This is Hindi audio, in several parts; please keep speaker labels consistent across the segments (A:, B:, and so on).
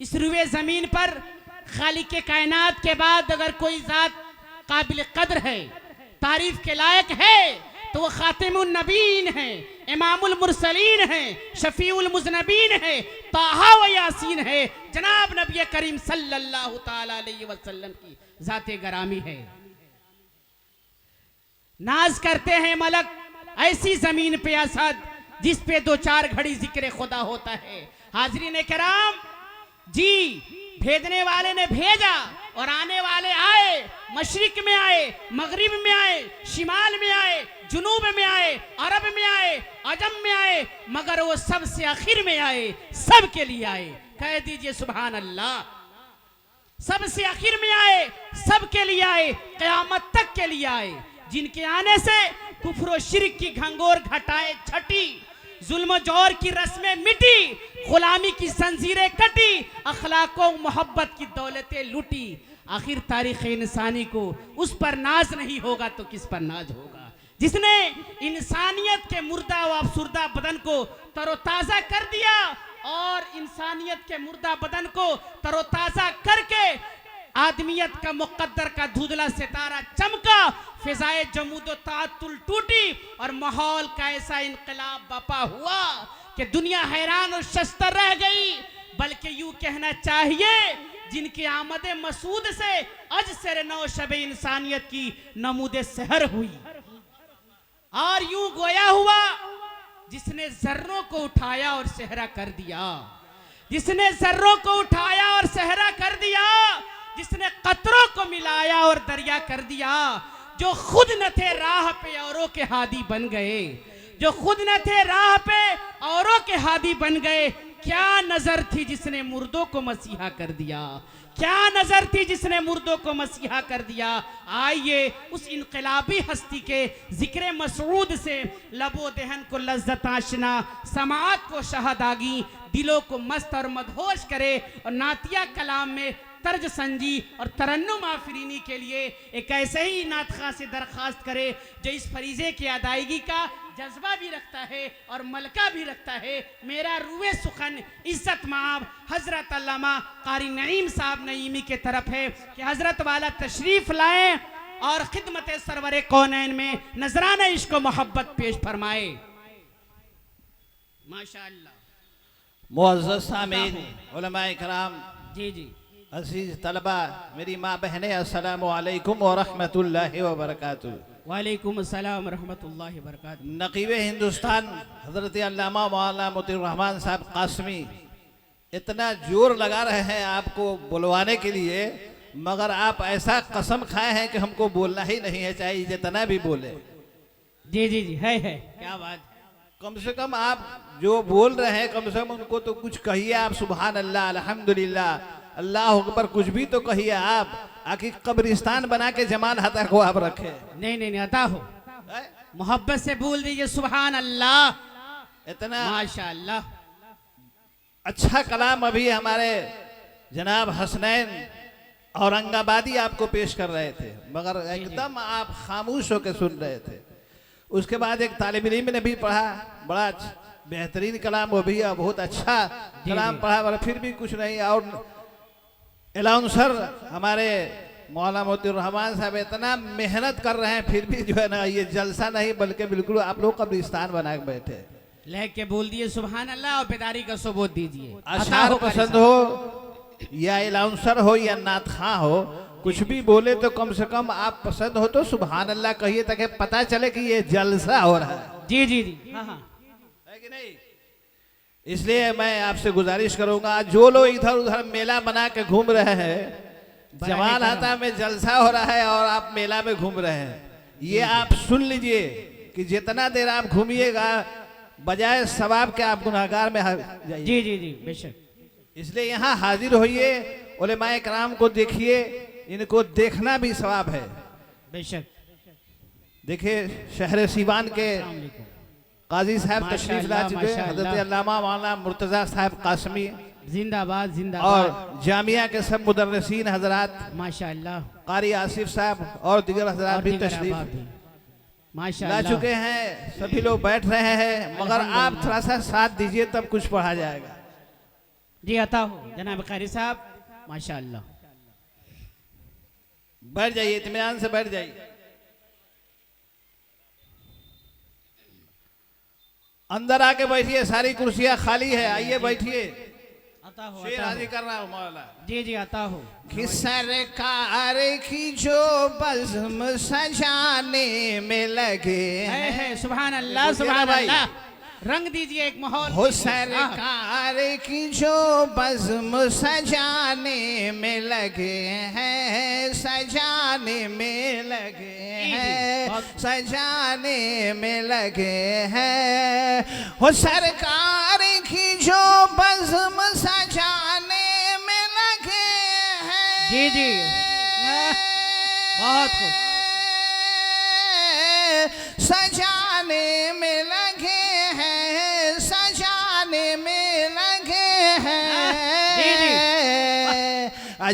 A: इस रुए ज़मीन पर खालिक कायनात के बाद अगर कोई ज़ात काबिल कद्र है, तारीफ के लायक है, तो वो खातिमुन नबीन है, इमामुल मुरसलीन है, शफीउल मुज़नबीन है, ताहा व यासीन है, जनाब नबी करीम सल्लल्लाहु ताला अलैहि वसल्लम की ज़ाते गरामी है। नाज करते हैं मलक ऐसी जमीन पे असद जिस पे दो चार घड़ी जिक्र खुदा होता है। हाजरीन कराम जी, भेजने वाले ने भेजा और आने वाले आए, मशरिक में आए, मगरिब में आए, शिमाल में आए, जुनूब में आए, अरब में आए, अजम में आए, मगर वो सबसे आखिर में आए, सब के लिए आए। कह दीजिए सुभान अल्लाह। सबसे आखिर में आए, सब के लिए आए, क़यामत तक के लिए आए, जिनके आने से कुफ्र और शिर्क की घंगोर घटाए छटी, जुल्म जौर की रस्में मिटी, गुलामी की जंजीरें कटी, अखलाको मोहब्बत की दौलतें लूटी। आखिर तारीख इंसानी को उस पर नाज नहीं होगा तो किस पर नाज होगा, जिसने इंसानियत के मुर्दा व अफसुर्दा बदन को तरोताज़ा कर दिया और इंसानियत के मुर्दा बदन को तरोताज़ा करके आदमियत का मुकद्दर का धुंधला सितारा चमका, फिजाए जमूद व ताअत्तुल टूटी और माहौल का ऐसा इनकलाब बपा हुआ कि दुनिया हैरान और शस्तर रह गई। बल्कि यूं कहना चाहिए, जिनके आमद मसूद से अज सर नौ शब इंसानियत की नमूद सहर हुई। और यूं गोया हुआ, जिसने जर्रों को उठाया और सहरा कर दिया, जिसने जर्रों को उठाया और सहरा कर दिया, जिसने कतरों को मिलाया और दरिया कर दिया, जो खुद न थे राह पे औरों के हादी बन गए, जो खुद न थे राह पे औरों के हादी बन गए। क्या नजर थी जिसने मुर्दों को मसीहा कर दिया, क्या नजर थी जिसने मुर्दों को मसीहा कर दिया। आइए उस इनकलाबी हस्ती के जिक्र मसऊद से लबो दहन को लज्जत आशना, समाअत को शहदागी, दिलों को मस्त और मदहोश करे और नातिया कलाम में तर्ज संजी और तरन्नुम आफरीनी के लिए एक ऐसे ही नातखा से दरख्वास्त करे जो इस फरीजे की अदायगी का जज्बा भी रखता है और मलका भी रखता है। मेरा रूए सुखन इज्जत माब हजरत अल्लामा कारी नईम साहब नईमी के तरफ है कि हजरत वाला तशरीफ लाएं और खिदमत सरवरे कौनैन में नजराना इश्क मोहब्बत पेश फरमाए। माशाअल्लाह।
B: मुअज़्ज़ज़ सामीन, उलमाए कराम,
A: जी जी,
B: अज़ीज़ तलबा, मेरी माँ बहनें, अस्सलामु अलैकुम व रहमतुल्लाहि व बरकातुहू।
A: वालेकुम अस्सलाम रहमतुल्लाहि व बरकातुहू।
B: नक़ीब हिंदुस्तान हज़रत अल्लामा मौलाना मोती रहमान साहब कासमी इतना जोर लगा रहे हैं आपको बुलवाने के लिए, मगर आप ऐसा कसम खाए हैं कि हमको बोलना ही नहीं है, चाहे जितना भी बोले।
A: जी जी जी, है क्या बात।
B: कम से कम आप जो बोल रहे हैं, कम से कम उनको तो कुछ कहिए आप। सुभान अल्लाह, अल्हम्दुलिल्लाह, अल्लाह अकबर, कुछ भी तो कहिए आप। आखिर कब्रिस्तान बना के जमान हता को आप रखे।
A: नहीं नहीं नहीं, अता हो, मोहब्बत से बोल दीजिए सुभान अल्लाह।
B: इतना
A: माशाअल्लाह
B: अच्छा कलाम अभी हमारे जनाब हसनैन औरंगाबादी आपको पेश कर रहे थे, मगर एकदम आप खामोश होकर सुन रहे थे। उसके बाद एक तालिब इल्म ने भी पढ़ा, बड़ा बेहतरीन कलाम, वो भी बहुत अच्छा कलाम पढ़ा, मगर फिर भी कुछ नहीं। और एलाउंसर हमारे मौलाना मोतीउर रहमान साहब इतना मेहनत कर रहे हैं, फिर भी जो है ना, ये जलसा नहीं बल्कि बिल्कुल आप लोग कब्रिस्तान बना के बैठे।
A: लेके बोल दिए सुभान अल्लाह और बेदारी का सबूत दीजिए।
B: अशार पसंद हो या एलाउंसर हो या नात खां हो, कुछ भी बोले तो कम से कम आप पसंद हो तो सुभान अल्लाह कहिए, ताकि पता चले कि ये जलसा हो रहा है।
A: जी जी जी, हाँ हाँ,
B: है कि नहीं? इसलिए मैं आपसे गुजारिश करूंगा, जो लोग इधर उधर मेला बना के घूम रहे हैं, जवान हाथा में जलसा हो रहा है और आप मेला में घूम रहे हैं, ये आप सुन लीजिए कि जितना देर आप घूमिएगा बजाय सवाब के आप गुनाहगार में जाइए।
A: जी जी जी, बेशक।
B: इसलिए यहाँ हाजिर होइए, उलेमाए कराम को देखिए, इनको देखना भी सवाब है।
A: बेशक।
B: देखिए शहर सीवान के काजी साहब तशरीफ ला चुके हैं, हज़रत अल्लामा मौलाना मुर्तज़ा साहब कासमी,
A: जिंदाबाद जिंदाबाद।
B: और जामिया के सब मुदर्रिसीन हजरात,
A: माशाअल्लाह,
B: कारी आसिफ साहब और दीगर हजरात भी तशरीफ ला चुके हैं। सभी लोग बैठ रहे हैं, मगर आप थोड़ा सा साथ दीजिए तब कुछ पढ़ा जाएगा।
A: जी अता हो जनाब कारी साहब, माशाअल्लाह।
B: बैठ जाइए, इत्मीनान से बैठ जाइए। अंदर आके बैठिए, सारी कुर्सियां खाली है, आइए बैठिए।
A: अता हो,
B: शेर
A: अता
B: हाजिर
A: हो।
B: कर रहा हूँ मौला।
A: जी जी अता हो।
B: कि सरकार की जो बज़्म सजाने में लगे
A: है सुभान अल्लाह,
B: बोलिए ना
A: सुभान
B: भाई।
A: अल्लाह। रंग दीजिए एक माहौल
B: हो
A: दीजिए।
B: सरकार की जो बज़्म सजाने में लगे हैं, सजाने में लगे हैं, सजाने में लगे हैं। हो सरकार की जो बज़्म सजाने में लगे हैं।
A: जी जी बहुत खूब।
B: सजाने में लगे हैं, सजाने में लगे हैं।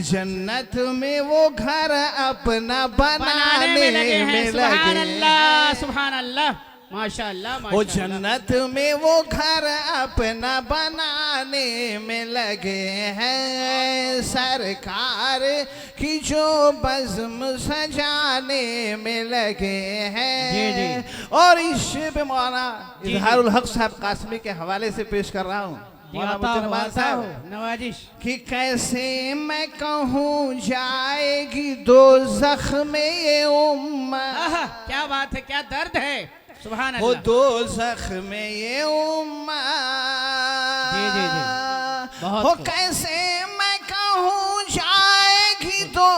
B: जन्नत में वो घर अपना बनाने में
A: लगे हैं। सुभान
B: लगे
A: अल्लाह, सुभान अल्लाह, माशाअल्लाह
B: वो
A: माशाअल्लाह।
B: जन्नत में वो घर अपना बनाने में लगे हैं। सरकार की जो बज़्म सजाने में लगे हैं। और इस शेर पे मौलाना इजहारुल हक साहब कासमी के हवाले से पेश कर रहा हूँ।
A: नवाजिश
B: कि कैसे मैं कहूँ जाएगी दो में ये उम्मत।
A: क्या बात है, क्या दर्द है। सुभान
B: वो
A: अल्लाह।
B: दो में ये उम्मत।
A: जी जी जी बहुत
B: वो
A: खूब।
B: कैसे मैं कहूँ जाएगी दो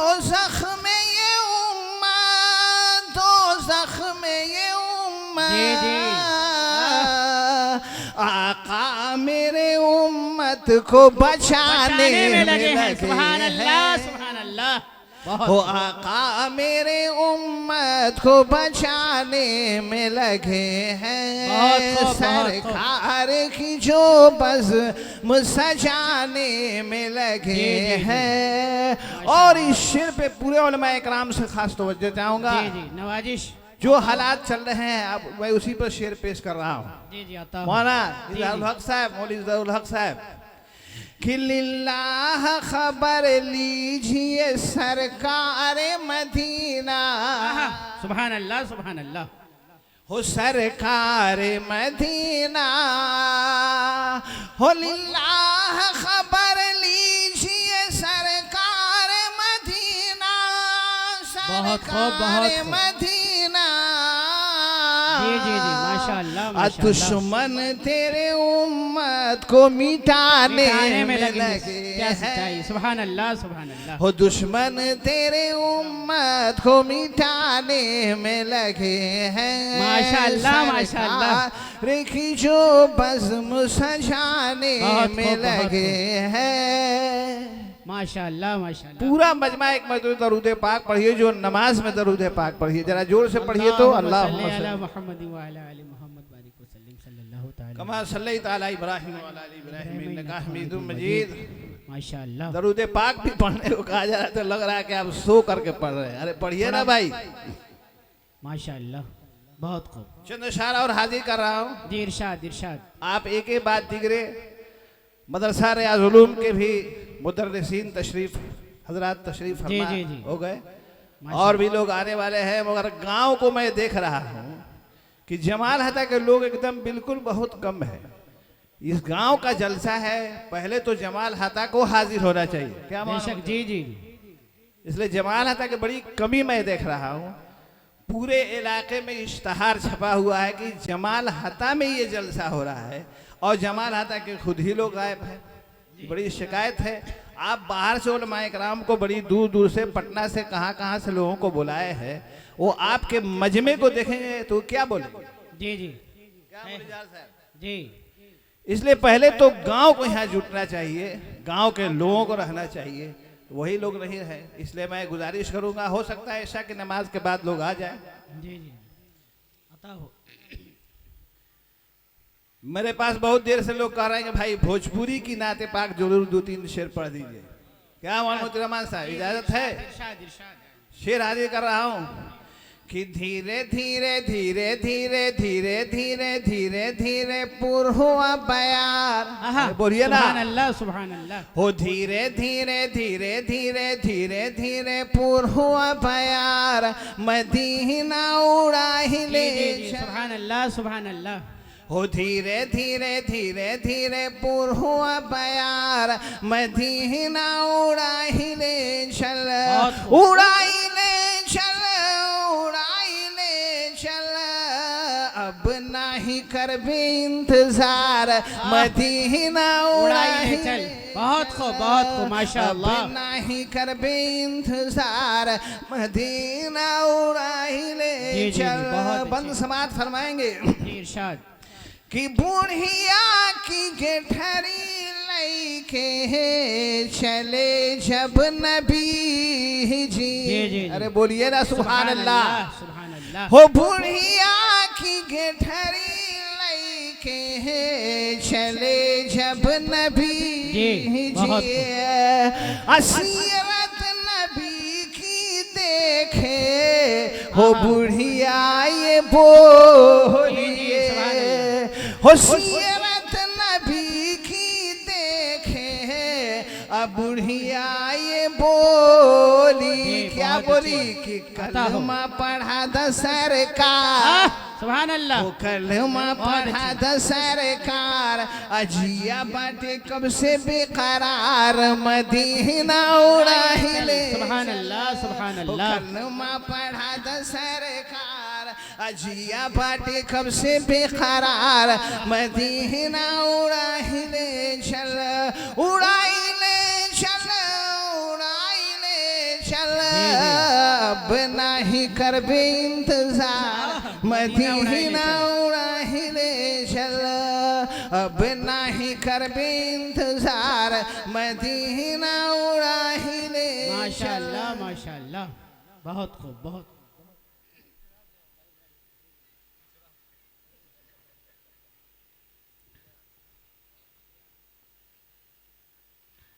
B: में ये उम्मत, दो में ये उम्मत।
A: जी जी
B: आका मेरे उम्मत को बचाने में लगे हैं।
A: सुभान अल्लाह, सुभान अल्लाह।
B: वो आका मेरे उम्मत को बचाने में लगे हैं। सरकार की जो बज़्म सजाने में लगे हैं। और इस शेर पे पूरे उलमा इकराम से खास तवज्जो चाहूंगा।
A: जी जी नवाजिश।
B: जो हालात चल रहे हैं अब मैं उसी पर शेर पेश कर रहा हूँ।
A: जी जी आता
B: मौलाना इजहारुल हक साहब, मौलवी इजहारुल हक साहब कि लिल्लाह खबर लीजिए सरकार मदीना।
A: सुभान अल्लाह, सुभान अल्लाह।
B: हो सरकार मदीना, हो लिल्लाह खबर लीजिए सरकार मदीना।
A: बहुत खूब, बहुत खूब।
B: मदीना।
A: जी जी जी माशाअल्लाह, माशाअल्लाह।
B: दुश्मन तेरे उम्मत को मिटाने
A: में लगे।
B: लगे
A: क्या सच्चाई। सुभान अल्लाह, सुभान अल्लाह।
B: हो दुश्मन तेरे उम्मत को मिटाने में लगे हैं।
A: माशाअल्लाह, माशाअल्लाह।
B: रेखी जो बज़्म सजाने में लगे हैं।
A: माशाअल्लाह, माशाअल्लाह।
B: पूरा मजमा एक मजदूर दरूद पाक पढ़िए, जो नमाज में दरूद पाक पढ़िए, जरा जोर से पढ़िए तो। अल्लाह कमा सल्लैता अला इब्राहीम व अला आलि इब्राहीम इन्नका हमीदुम मजीद।
A: माशाअल्लाह।
B: दरूद पाक भी पढ़ने को कहा जा रहा है तो लग रहा है कि आप सो करके पढ़ रहे हैं। अरे पढ़िए ना भाई।
A: माशाअल्लाह बहुत खूब।
B: चंद इशारा और हाजिर कर रहा हूँ।
A: जी इरशाद, इरशाद।
B: आप एक एक बात दिगरे मदरसा रियाज़ उलूम के भी मुदर्रिसीन तशरीफ हजरात तशरीफ फरमा
A: जी, जी।
B: हो गए और भी लोग आने वाले हैं। मगर गांव को मैं देख रहा हूँ कि जमाल हता के लोग एकदम बिल्कुल बहुत कम है। इस गांव का जलसा है, पहले तो जमाल हता को हाजिर होना चाहिए। क्या
A: बेशक। जी जी।
B: इसलिए जमाल हता की बड़ी कमी मैं देख रहा हूँ। पूरे इलाके में इश्तहार छपा हुआ है कि जमाल हता में ये जलसा हो रहा है और जमाल हता के खुद ही लोग गायब हैं। बड़ी शिकायत है। आप बाहर से उलमाए कराम को बड़ी दूर दूर से, पटना से, कहाँ से लोगों को बुलाए हैं। वो आपके मजमे को देखेंगे तो क्या बोलेंगे।
A: जी जी
B: क्या बोले जाल साहब
A: जी।
B: इसलिए पहले तो गांव को यहाँ जुटना चाहिए, गांव के लोगों को रहना चाहिए। वही लोग नहीं रहे। इसलिए मैं गुजारिश करूंगा, हो सकता है ईशा की नमाज के बाद लोग आ जाए।
A: जी जी अता हो।
B: मेरे पास बहुत देर से लोग कह रहे हैं कि भाई भोजपुरी की नाते पाक जरूर 2-3 शेर पढ़ दीजिए। क्या मोहम्मद रहमान साहब इजाजत है?
A: इरशाद, इरशाद।
B: शेर हाजिर कर रहा हूँ कि धीरे धीरे धीरे धीरे धीरे धीरे धीरे धीरे पुर हुआ बयार।
A: आहा,
B: बोलिए ना,
A: सुभान अल्लाह सुभान अल्लाह।
B: हो धीरे धीरे धीरे धीरे धीरे धीरे पुर हुआ बयार, मदीना उड़ा ही ले चल।
A: सुभान अल्लाह सुभान अल्लाह।
B: हो धीरे धीरे धीरे धीरे पुर हुआ बयार, मदीना उड़ा ही ले चल, उड़ा ही ले चल, अब नहीं कर भी इंतजार, मदीना उड़ाई
A: चल। बहुत खूब माशाअल्लाह।
B: अब नहीं कर भी इंतजार, मदीना उड़ाई ले चल। बंद समात फरमाएंगे
A: इरशाद
B: कि बुढ़िया की गेठरी लैके चले जब नबी जी। अरे बोलिए ना सुभान अल्लाह
A: सुभान अल्लाह।
B: हो बुढ़िया की गेठरी लैके चले जब नबी जी, असीरत नबी की देखे, हो बुढ़िया ये बोलिए, हो सीरत नबी की देखे, अब बुढ़िया ये बोली, क्या बोली कि कलमा पढ़ा द सरकार।
A: सुभान अल्लाह।
B: वो कलमा पढ़ा द सरकार, अजिया बाटे कब से बेकरार, मदीना उड़ा ही ले।
A: सुभान अल्लाह सुभान अल्लाह।
B: कलमा पढ़ा द सरकार, अजिया बाटे कब से बेकरार, मदीना उड़ा ही ले चल, उड़ाई ले चल, उड़ाई ले चल, अब नहीं कर बे इंतजार, मदीना उड़ा ही ले चल, अब नहीं कर बे इंतजार, मदीना उड़ा ही ले।
A: माशाअल्लाह माशाअल्लाह। बहुत खूब बहुत।